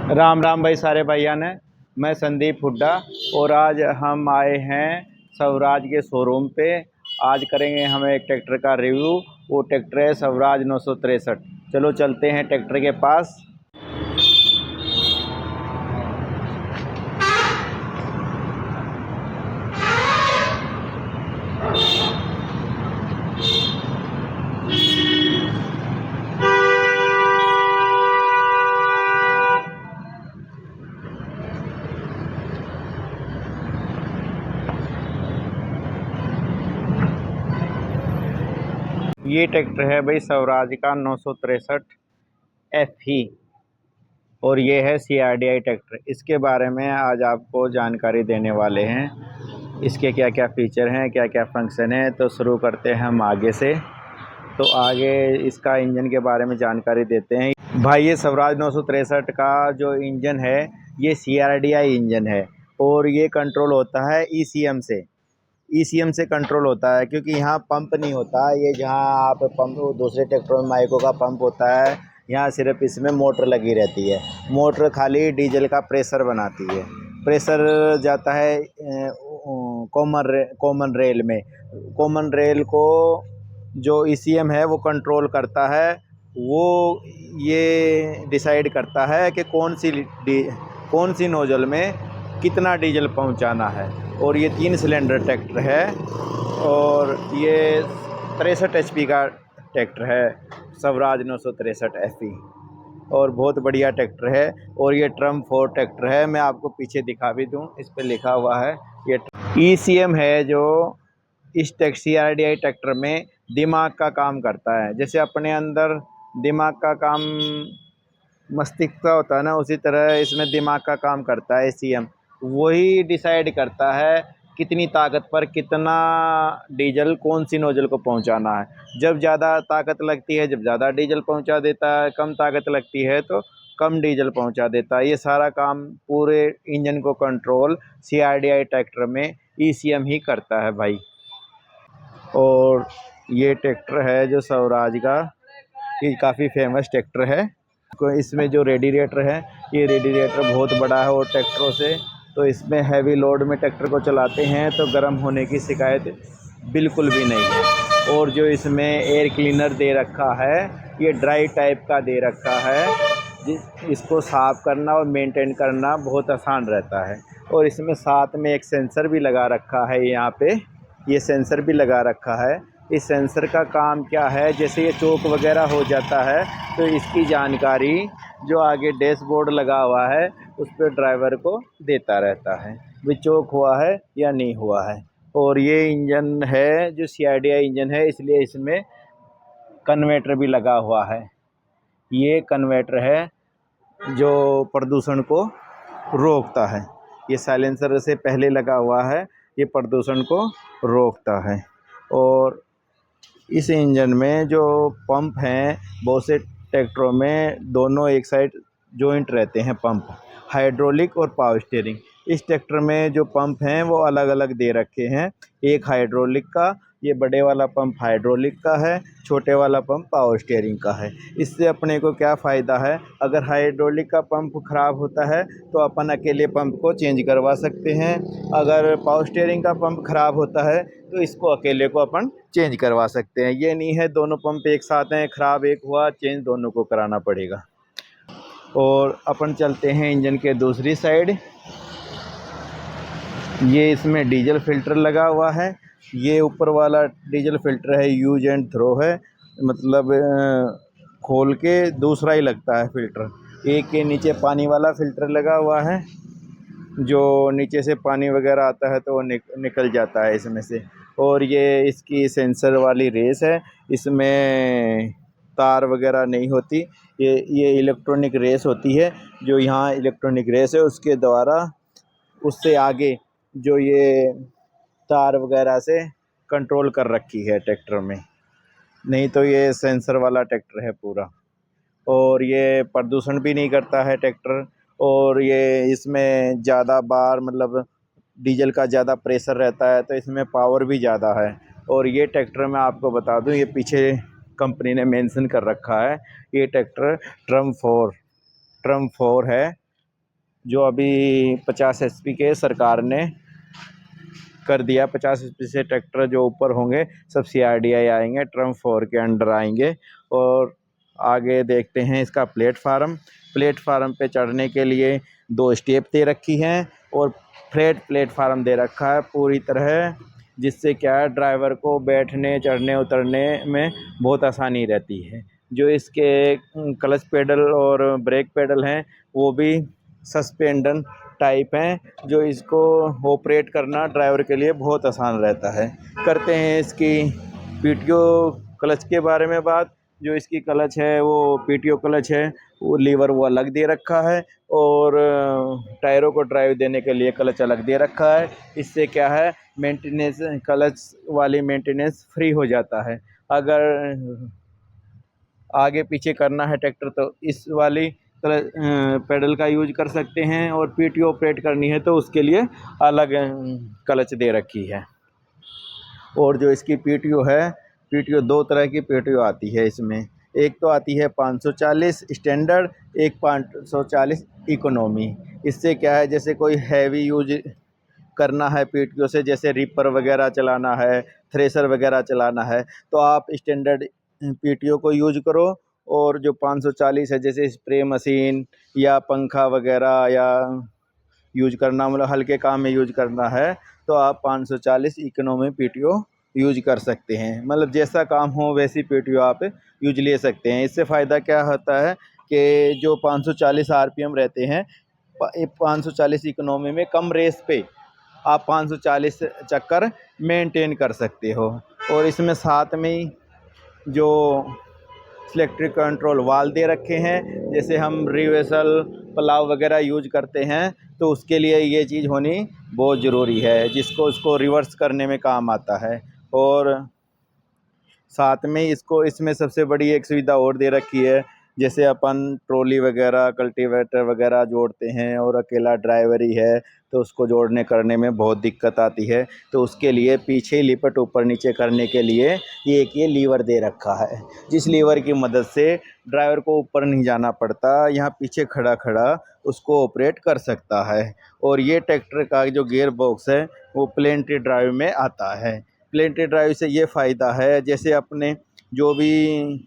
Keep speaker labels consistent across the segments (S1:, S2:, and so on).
S1: राम राम भाई सारे भाइयों ने। मैं संदीप हुड्डा और आज हम आए हैं स्वराज के शोरूम पे। आज करेंगे हम एक ट्रैक्टर का रिव्यू। वो ट्रैक्टर है स्वराज 963। चलो चलते हैं ट्रैक्टर के पास। ये ट्रैक्टर है भाई स्वराज का 963 FE और ये है CRDI ट्रैक्टर। इसके बारे में आज आपको जानकारी देने वाले हैं। इसके क्या क्या फ़ीचर हैं, क्या क्या फंक्शन है। तो शुरू करते हैं हम आगे से। तो आगे इसका इंजन के बारे में जानकारी देते हैं। भाई ये स्वराज 963 का जो इंजन है ये CRDI इंजन है और ये कंट्रोल होता है ECM से कंट्रोल होता है, क्योंकि यहाँ पंप नहीं होता। ये जहाँ आप पंप दूसरे ट्रैक्टरों में माइको का पंप होता है, यहाँ सिर्फ इसमें मोटर लगी रहती है। मोटर खाली डीजल का प्रेशर बनाती है। प्रेशर जाता है कॉमन रेल में। कॉमन रेल को जो ECM है वो कंट्रोल करता है। वो ये डिसाइड करता है कि कौन सी नोजल में कितना डीजल पहुंचाना है। और ये 3 सिलेंडर ट्रैक्टर है और ये 63 HP का ट्रैक्टर है स्वराज 963 FE और बहुत बढ़िया ट्रैक्टर है। और ये ट्रम 4 ट्रैक्टर है। मैं आपको पीछे दिखा भी दूं, इस पे लिखा हुआ है ये ECM है जो इस CRDI ट्रैक्टर में दिमाग का काम करता है। जैसे अपने अंदर दिमाग का काम मस्तिष्क का होता है ना, उसी तरह इसमें दिमाग का काम करता है ECM। वही डिसाइड करता है कितनी ताकत पर कितना डीजल कौन सी नोजल को पहुंचाना है। जब ज़्यादा ताकत लगती है जब ज़्यादा डीजल पहुंचा देता है, कम ताकत लगती है तो कम डीजल पहुंचा देता है। ये सारा काम पूरे इंजन को कंट्रोल CRDI ट्रैक्टर में ECM ही करता है भाई। और ये ट्रैक्टर है जो स्वराज का, ये काफ़ी फेमस ट्रैक्टर है। इसमें जो रेडिएटर है ये रेडिएटर बहुत बड़ा है और ट्रैक्टरों से, तो इसमें हैवी लोड में ट्रैक्टर को चलाते हैं तो गर्म होने की शिकायत बिल्कुल भी नहीं है। और जो इसमें एयर क्लीनर दे रखा है ये ड्राई टाइप का दे रखा है, इसको साफ़ करना और मेंटेन करना बहुत आसान रहता है। और इसमें साथ में एक सेंसर भी लगा रखा है। यहाँ पे ये सेंसर भी लगा रखा है। इस सेंसर का काम क्या है, जैसे ये चोक वगैरह हो जाता है तो इसकी जानकारी जो आगे डैशबोर्ड लगा हुआ है उस पर ड्राइवर को देता रहता है भी चोक हुआ है या नहीं हुआ है। और ये इंजन है जो CRDI इंजन है, इसलिए इसमें कन्वर्टर भी लगा हुआ है। ये कन्वर्टर है जो प्रदूषण को रोकता है। ये साइलेंसर से पहले लगा हुआ है, ये प्रदूषण को रोकता है। और इस इंजन में जो पंप हैं, बहुत से ट्रैक्टरों में दोनों एक साइड जॉइंट रहते हैं पंप, हाइड्रोलिक और पावर स्टीयरिंग। इस ट्रैक्टर में जो पंप हैं वो अलग अलग दे रखे हैं। एक हाइड्रोलिक का, ये बड़े वाला पंप हाइड्रोलिक का है, छोटे वाला पंप पावर स्टीयरिंग का है। इससे अपने को क्या फ़ायदा है, अगर हाइड्रोलिक का पंप ख़राब होता है तो अपन अकेले पंप को चेंज करवा सकते हैं। अगर पावर स्टीयरिंग का पंप ख़राब होता है तो इसको अकेले को अपन चेंज करवा सकते हैं। ये नहीं है दोनों पंप एक साथ हैं, ख़राब एक हुआ चेंज दोनों को कराना पड़ेगा। और अपन चलते हैं इंजन के दूसरी साइड। ये इसमें डीजल फ़िल्टर लगा हुआ है। ये ऊपर वाला डीजल फ़िल्टर है, यूज एंड थ्रो है, मतलब खोल के दूसरा ही लगता है फ़िल्टर। एक के नीचे पानी वाला फ़िल्टर लगा हुआ है, जो नीचे से पानी वगैरह आता है तो वो निकल जाता है इसमें से। और ये इसकी सेंसर वाली रेस है, इसमें तार वगैरह नहीं होती। ये इलेक्ट्रॉनिक रेस होती है, जो यहाँ इलेक्ट्रॉनिक रेस है उसके द्वारा उससे आगे जो ये तार वगैरह से कंट्रोल कर रखी है ट्रैक्टर में। नहीं तो ये सेंसर वाला ट्रैक्टर है पूरा। और ये प्रदूषण भी नहीं करता है ट्रैक्टर। और ये इसमें ज़्यादा बार मतलब डीजल का ज़्यादा प्रेशर रहता है तो इसमें पावर भी ज़्यादा है। और ये ट्रैक्टर मैं आपको बता दूं, ये पीछे कंपनी ने मेंशन कर रखा है, ये ट्रैक्टर ट्रम 4 है। जो अभी 50 एचपी के सरकार ने कर दिया। 50 एचपी से ट्रैक्टर जो ऊपर होंगे सब CRDI आएंगे, ट्रम्प 4 के अंडर आएंगे। और आगे देखते हैं इसका प्लेटफार्म पे चढ़ने के लिए 2 स्टेप दे रखी हैं और फ्लैट प्लेटफार्म दे रखा है पूरी तरह, जिससे क्या है ड्राइवर को बैठने चढ़ने उतरने में बहुत आसानी रहती है। जो इसके क्लच पेडल और ब्रेक पेडल हैं वो भी सस्पेंडन टाइप हैं, जो इसको ऑपरेट करना ड्राइवर के लिए बहुत आसान रहता है। करते हैं इसकी PTO क्लच के बारे में बात। जो इसकी क्लच है वो PTO क्लच है, वो लीवर वो अलग दे रखा है और टायरों को ड्राइव देने के लिए क्लच अलग दे रखा है। इससे क्या है मेंटेनेंस, क्लच वाली मेंटेनेंस फ्री हो जाता है। अगर आगे पीछे करना है ट्रैक्टर तो इस वाली पेडल का यूज कर सकते हैं, और PTO ऑपरेट करनी है तो उसके लिए अलग क्लच दे रखी है। और जो इसकी PTO है, PTO 2 तरह की PTO आती है इसमें। एक तो आती है 540 स्टैंडर्ड, एक 540 इकोनॉमी। इससे क्या है जैसे कोई हैवी यूज करना है PTO से, जैसे रिपर वगैरह चलाना है, थ्रेसर वगैरह चलाना है, तो आप स्टैंडर्ड PTO को यूज करो। और जो 540 है जैसे स्प्रे मशीन या पंखा वगैरह या यूज करना, मतलब हल्के काम में यूज करना है तो आप 540 इकोनॉमी PTO यूज कर सकते हैं। मतलब जैसा काम हो वैसी PTO आप यूज ले सकते हैं। इससे फ़ायदा क्या होता है कि जो 540 RPM रहते हैं, 540 इकोनॉमी में कम रेस पे आप 540 चक्कर मेंटेन कर सकते हो। और इसमें साथ में ही जो इलेक्ट्रिक कंट्रोल वाल्व दे रखे हैं, जैसे हम रिवर्सल पलाव वगैरह यूज करते हैं तो उसके लिए ये चीज़ होनी बहुत ज़रूरी है, जिसको उसको रिवर्स करने में काम आता है। और साथ में इसको इसमें सबसे बड़ी एक सुविधा और दे रखी है, जैसे अपन ट्रॉली वगैरह कल्टीवेटर वगैरह जोड़ते हैं और अकेला ड्राइवर ही है तो उसको जोड़ने करने में बहुत दिक्कत आती है, तो उसके लिए पीछे लिपट ऊपर नीचे करने के लिए ये लीवर दे रखा है, जिस लीवर की मदद से ड्राइवर को ऊपर नहीं जाना पड़ता, यहाँ पीछे खड़ा खड़ा उसको ऑपरेट कर सकता है। और ये ट्रैक्टर का जो गियर बॉक्स है वो प्लेनटी ड्राइव में आता है। प्लेनटी ड्राइव से ये फ़ायदा है, जैसे अपने जो भी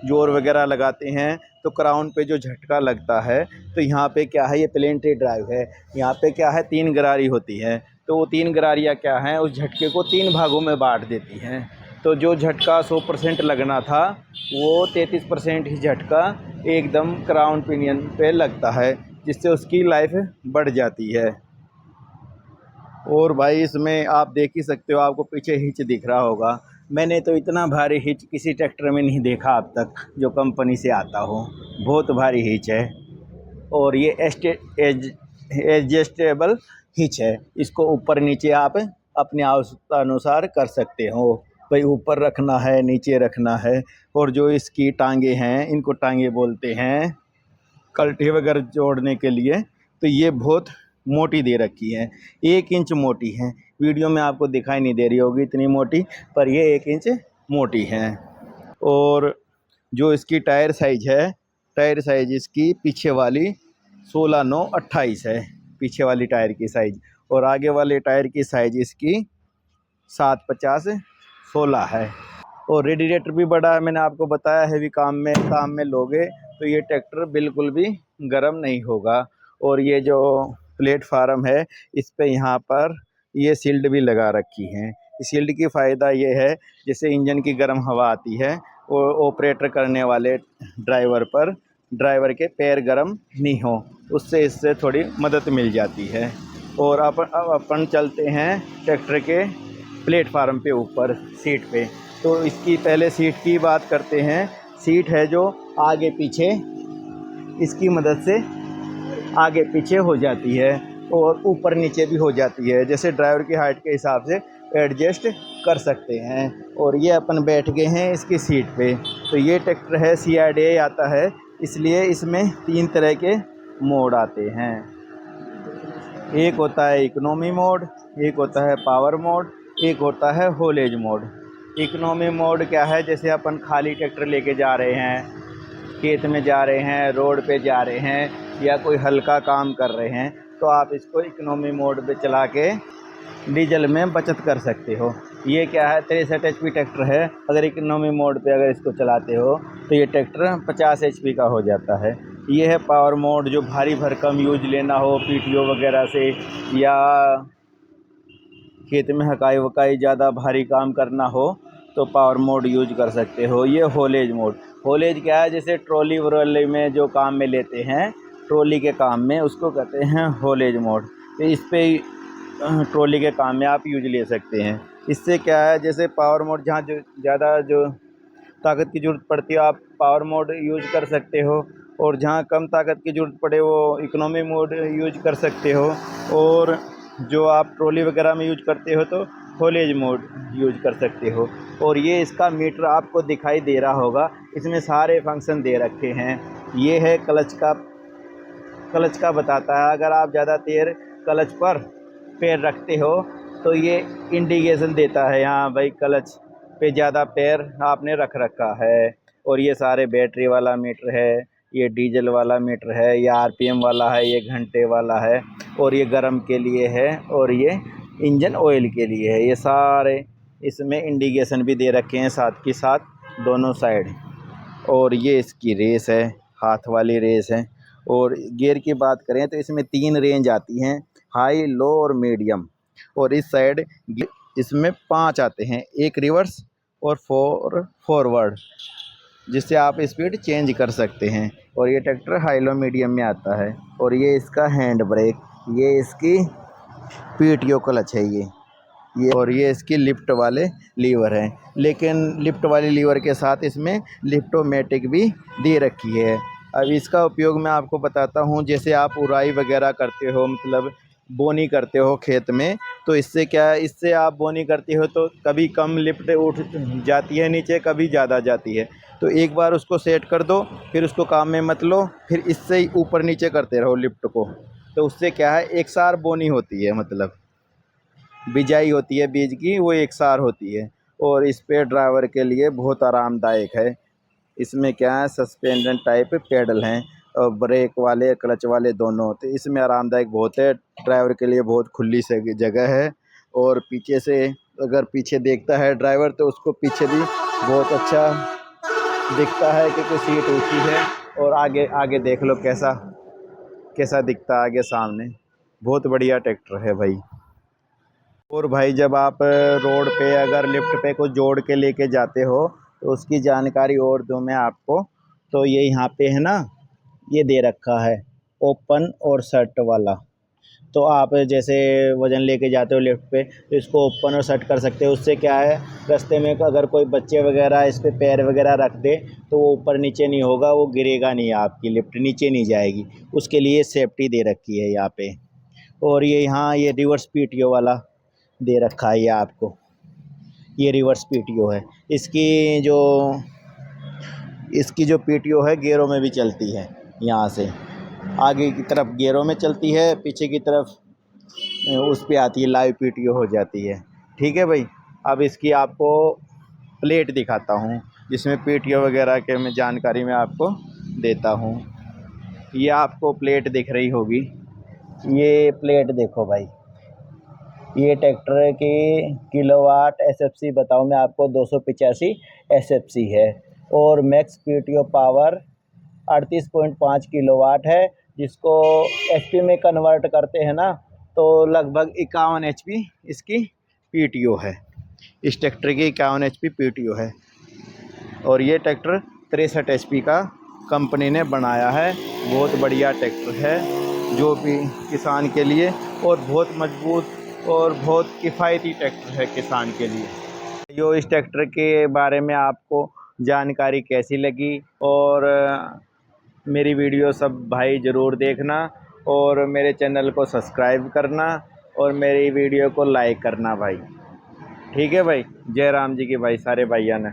S1: जोर वगैरह लगाते हैं तो क्राउन पे जो झटका लगता है, तो यहाँ पे क्या है ये प्लेनटी ड्राइव है, यहाँ पे क्या है 3 गरारी होती है, तो वो 3 गरारियाँ क्या हैं उस झटके को 3 भागों में बांट देती हैं। तो जो झटका 100% लगना था वो 33% ही झटका एकदम क्राउन पिनियन पे लगता है, जिससे उसकी लाइफ बढ़ जाती है। और भाई इसमें आप देख ही सकते हो, आपको पीछे हिच दिख रहा होगा। मैंने तो इतना भारी हिच किसी ट्रैक्टर में नहीं देखा अब तक जो कंपनी से आता हो, बहुत भारी हिच है। और ये एडजस्टेबल हिच है, इसको ऊपर नीचे आप अपने आवश्यकता अनुसार कर सकते हो, भाई ऊपर रखना है नीचे रखना है। और जो इसकी टांगे हैं, इनको टांगे बोलते हैं कल्टी वगैरह जोड़ने के लिए, तो ये बहुत मोटी दे रखी है, 1 इंच मोटी है। वीडियो में आपको दिखाई नहीं दे रही होगी इतनी मोटी, पर ये 1 इंच मोटी है। और जो इसकी टायर साइज़ है, टायर साइज़ इसकी पीछे वाली 16/9/28 है, पीछे वाली टायर की साइज़। और आगे वाले टायर की साइज़ इसकी 750/16 है। और रेडिएटर भी बड़ा है, मैंने आपको बताया हैवी काम में लोगे तो ये ट्रैक्टर बिल्कुल भी गर्म नहीं होगा। और ये जो प्लेटफार्म है इस पे यहाँ पर ये शील्ड भी लगा रखी हैं। इस शील्ड की फ़ायदा ये है, जैसे इंजन की गर्म हवा आती है वो ऑपरेटर करने वाले ड्राइवर के पैर गर्म नहीं हो, उससे इससे थोड़ी मदद मिल जाती है। और अपन चलते हैं ट्रैक्टर के प्लेटफार्म पे ऊपर सीट पे। तो इसकी पहले सीट की बात करते हैं। सीट है जो आगे पीछे इसकी मदद से आगे पीछे हो जाती है और ऊपर नीचे भी हो जाती है, जैसे ड्राइवर की हाइट के हिसाब से एडजस्ट कर सकते हैं। और ये अपन बैठ गए हैं इसकी सीट पे। तो ये ट्रैक्टर है CRDI आता है, इसलिए इसमें 3 तरह के मोड आते हैं। एक होता है इकोनॉमी मोड, एक होता है पावर मोड, एक होता है होलेज मोड। इकोनॉमी मोड क्या है, जैसे अपन खाली ट्रैक्टर लेके जा रहे हैं, खेत में जा रहे हैं, रोड पे जा रहे हैं, या कोई हल्का काम कर रहे हैं तो आप इसको इकोनॉमी मोड पे चला के डीजल में बचत कर सकते हो। ये क्या है, 63 HP ट्रैक्टर है। अगर इकोनॉमी मोड पे अगर इसको चलाते हो तो ये ट्रैक्टर 50 HP का हो जाता है। ये है पावर मोड, जो भारी भरकम यूज लेना हो PTO वगैरह से, या खेत में हकाई वकाई ज़्यादा भारी काम करना हो तो पावर मोड यूज कर सकते हो। ये होलेज मोड, होलेज क्या है, जैसे ट्रॉली व्रॉली में जो काम में लेते हैं, ट्रॉली के काम में, उसको कहते हैं होलेज मोड। तो इस पर ट्रॉली के काम में आप यूज ले सकते हैं। इससे क्या है, जैसे पावर मोड जहाँ जो ज़्यादा जो ताकत की ज़रूरत पड़ती है आप पावर मोड यूज कर सकते हो, और जहाँ कम ताकत की ज़रूरत पड़े वो इकोनॉमी मोड यूज कर सकते हो। और जो आप ट्रॉली वगैरह में यूज करते हो तो होलेज मोड यूज कर सकते हो। और ये इसका मीटर आपको दिखाई दे रहा होगा, इसमें सारे फंक्शन दे रखे हैं। ये है क्लच का बताता है, अगर आप ज़्यादा देर क्लच पर पैर रखते हो तो ये इंडिकेशन देता है, यहाँ भाई क्लच पे ज़्यादा पैर आपने रख रखा है। और ये सारे बैटरी वाला मीटर है, ये डीजल वाला मीटर है, ये RPM वाला है, ये घंटे वाला है, और ये गर्म के लिए है, और ये इंजन ऑयल के लिए है। ये सारे इसमें इंडिकेशन भी दे रखे हैं साथ के साथ दोनों साइड। और ये इसकी रेस है, हाथ वाली रेस है। और गियर की बात करें तो इसमें 3 रेंज आती हैं, हाई, लो और मीडियम। और इस साइड इसमें 5 आते हैं, एक रिवर्स और 4 फॉरवर्ड, जिससे आप स्पीड चेंज कर सकते हैं। और ये ट्रैक्टर हाई लो मीडियम में आता है। और ये इसका हैंड ब्रेक, ये इसकी PTO क्लच है ये और ये इसकी लिफ्ट वाले लीवर हैं। लेकिन लिफ्ट वाली लीवर के साथ इसमें लिफ्टोमेटिक भी दे रखी है। अब इसका उपयोग मैं आपको बताता हूँ। जैसे आप उराई वगैरह करते हो, मतलब बोनी करते हो खेत में, तो इससे क्या है, इससे आप बोनी करते हो तो कभी कम लिफ्ट उठ जाती है नीचे, कभी ज़्यादा जाती है। तो एक बार उसको सेट कर दो, फिर उसको काम में मत लो, फिर इससे ही ऊपर नीचे करते रहो लिफ्ट को। तो उससे क्या है, एक सार बोनी होती है, मतलब बिजाई होती है बीज की, वो एक सार होती है। और इस पे ड्राइवर के लिए बहुत आरामदायक है। इसमें क्या है, सस्पेंशन टाइप पेडल हैं, और ब्रेक वाले क्लच वाले दोनों, तो इसमें आरामदायक बहुत है। ड्राइवर के लिए बहुत खुली से जगह है। और पीछे से अगर पीछे देखता है ड्राइवर तो उसको पीछे भी बहुत अच्छा दिखता है, क्योंकि सीट ऊँची है। और आगे आगे देख लो कैसा कैसा दिखता है आगे सामने। बहुत बढ़िया ट्रैक्टर है भाई। और भाई जब आप रोड पे अगर लिफ्ट पे कुछ जोड़ के लेके जाते हो तो उसकी जानकारी और दूँ मैं आपको, तो ये यहाँ पे है ना, ये दे रखा है ओपन और शट वाला। तो आप जैसे वज़न लेके जाते हो लिफ्ट पे तो इसको ओपन और शट कर सकते हो। उससे क्या है, रास्ते में अगर कोई बच्चे वगैरह इस पे पैर वगैरह रख दे तो वो ऊपर नीचे नहीं होगा, वो गिरेगा नहीं, आपकी लिफ्ट नीचे नहीं जाएगी। उसके लिए सेफ्टी दे रखी है यहाँ पे। और ये यहाँ ये रिवर्स PTO वाला दे रखा है ये आपको, ये रिवर्स PTO है। इसकी जो PTO है गियरों में भी चलती है, यहाँ से आगे की तरफ गियरों में चलती है, पीछे की तरफ उस पे आती है, लाइव PTO हो जाती है। ठीक है भाई। अब इसकी आपको प्लेट दिखाता हूँ, जिसमें PTO वगैरह के मैं जानकारी मैं आपको देता हूँ। ये आपको प्लेट दिख रही होगी, ये प्लेट देखो भाई, ये ट्रैक्टर की किलोवाट SFC बताऊँ मैं आपको, 285 SFC है। और मैक्स PTO पावर 38.5 किलोवाट है, जिसको HP में कन्वर्ट करते हैं ना तो लगभग 51 HP इसकी PTO है। इस ट्रैक्टर की 51 HP PTO है। और ये ट्रैक्टर 63 HP का कंपनी ने बनाया है। बहुत बढ़िया ट्रैक्टर है जो भी किसान के लिए, और बहुत मजबूत और बहुत किफ़ायती ट्रैक्टर है किसान के लिए। जो इस ट्रैक्टर के बारे में आपको जानकारी कैसी लगी, और मेरी वीडियो सब भाई ज़रूर देखना, और मेरे चैनल को सब्सक्राइब करना, और मेरी वीडियो को लाइक करना भाई। ठीक है भाई। जय राम जी की भाई, सारे भाइयों ने।